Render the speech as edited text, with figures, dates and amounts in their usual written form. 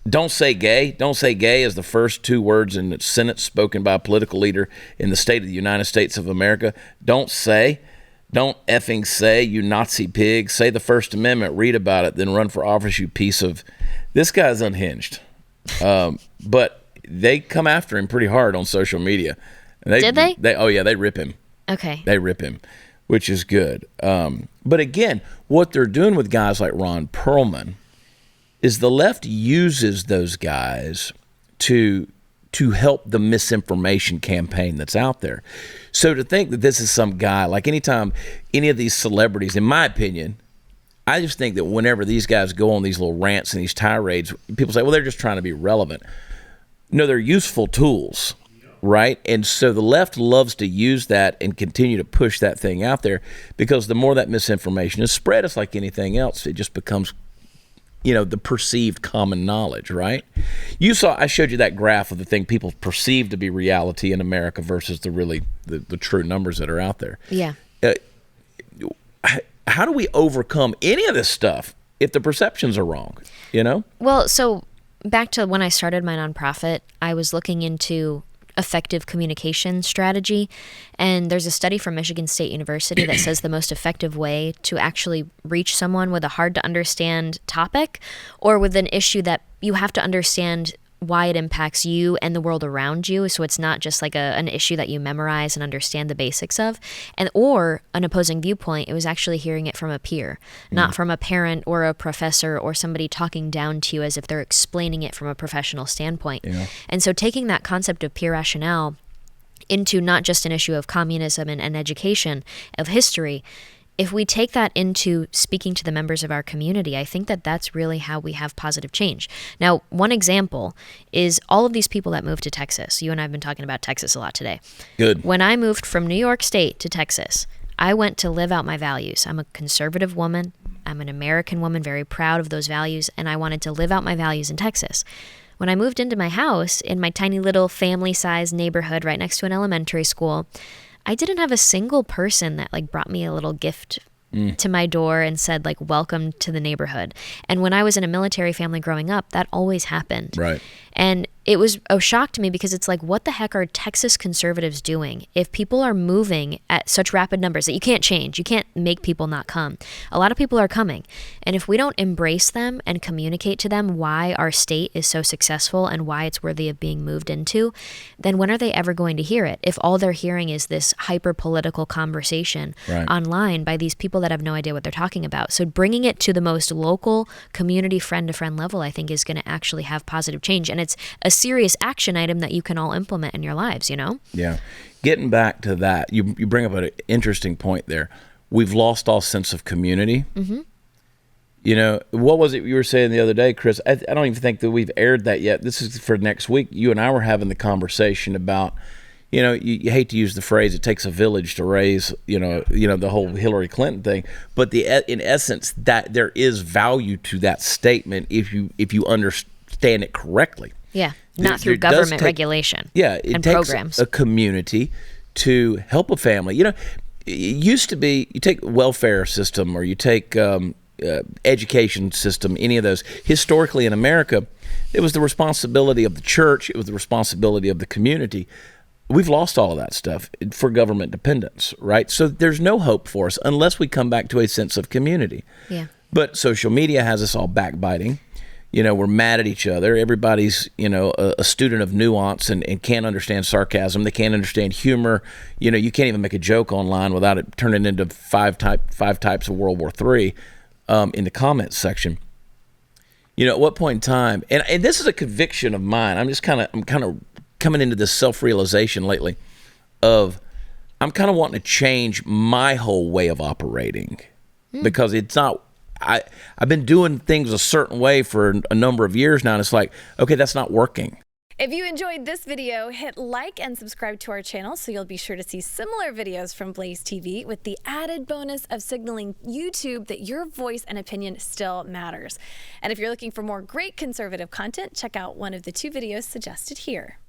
Don't say gay. Don't say gay is the first two words in the sentence spoken by a political leader in the state of the United States of America. Don't effing say, you Nazi pig. Say the First Amendment, read about it, then run for office, you piece of... This guy's unhinged. But they come after him pretty hard on social media. Did they? Oh, yeah, they rip him. Okay. They rip him, which is good. But again, what they're doing with guys like Ron Perlman is the left uses those guys to help the misinformation campaign that's out there. So to think that this is some guy, like anytime any of these celebrities, in my opinion, I just think that whenever these guys go on these little rants and these tirades, people say, well, they're just trying to be relevant. No, they're useful tools, right? And so the left loves to use that and continue to push that thing out there, because the more that misinformation is spread, it's like anything else. It just becomes, the perceived common knowledge, right? I showed you that graph of the thing people perceive to be reality in America versus the true numbers that are out there. Yeah. How do we overcome any of this stuff if the perceptions are wrong, Well, so back to when I started my nonprofit, I was looking into effective communication strategy. And there's a study from Michigan State University that says the most effective way to actually reach someone with a hard to understand topic or with an issue that you have to understand why it impacts you and the world around you. So it's not just like an issue that you memorize and understand the basics of, or an opposing viewpoint. It was actually hearing it from a peer, not from a parent or a professor or somebody talking down to you as if they're explaining it from a professional standpoint. Yeah. And so taking that concept of peer rationale into not just an issue of communism and education, of history, if we take that into speaking to the members of our community, I think that that's really how we have positive change. Now, one example is all of these people that moved to Texas. You and I have been talking about Texas a lot today. Good. When I moved from New York State to Texas, I went to live out my values. I'm a conservative woman. I'm an American woman, very proud of those values, and I wanted to live out my values in Texas. When I moved into my house in my tiny little family-sized neighborhood right next to an elementary school, I didn't have a single person that brought me a little gift to my door and said welcome to the neighborhood. And when I was in a military family growing up, that always happened. Right. And it was a shock to me because it's what the heck are Texas conservatives doing? If people are moving at such rapid numbers that you can't change, you can't make people not come. A lot of people are coming. And if we don't embrace them and communicate to them why our state is so successful and why it's worthy of being moved into, then when are they ever going to hear it? If all they're hearing is this hyper-political conversation online by these people that have no idea what they're talking about. So bringing it to the most local community friend-to-friend level, I think, is going to actually have positive change. And it's a serious action item that you can all implement in your lives, Yeah. Getting back to that, you bring up an interesting point there. We've lost all sense of community. Mm-hmm. What was it you were saying the other day, Chris? I don't even think that we've aired that yet. This is for next week. You and I were having the conversation about, you hate to use the phrase, it takes a village to raise, the whole Hillary Clinton thing. But in essence, that there is value to that statement if you understand it correctly. Yeah, not through government regulation. Yeah, it takes programs. A community to help a family. It used to be, you take welfare system or you take education system, any of those. Historically in America, it was the responsibility of the church. It was the responsibility of the community. We've lost all of that stuff for government dependence, right? So there's no hope for us unless we come back to a sense of community. Yeah. But social media has us all backbiting. We're mad at each other. Everybody's, a student of nuance and can't understand sarcasm. They can't understand humor. You can't even make a joke online without it turning into five types of World War III in the comments section. At what point in time, and this is a conviction of mine. I'm kind of coming into this self-realization lately of I'm kind of wanting to change my whole way of operating because it's not. I've been doing things a certain way for a number of years now, and it's like, okay, that's not working. If you enjoyed this video, hit like and subscribe to our channel so you'll be sure to see similar videos from BlazeTV with the added bonus of signaling YouTube that your voice and opinion still matters. And if you're looking for more great conservative content, check out one of the 2 videos suggested here.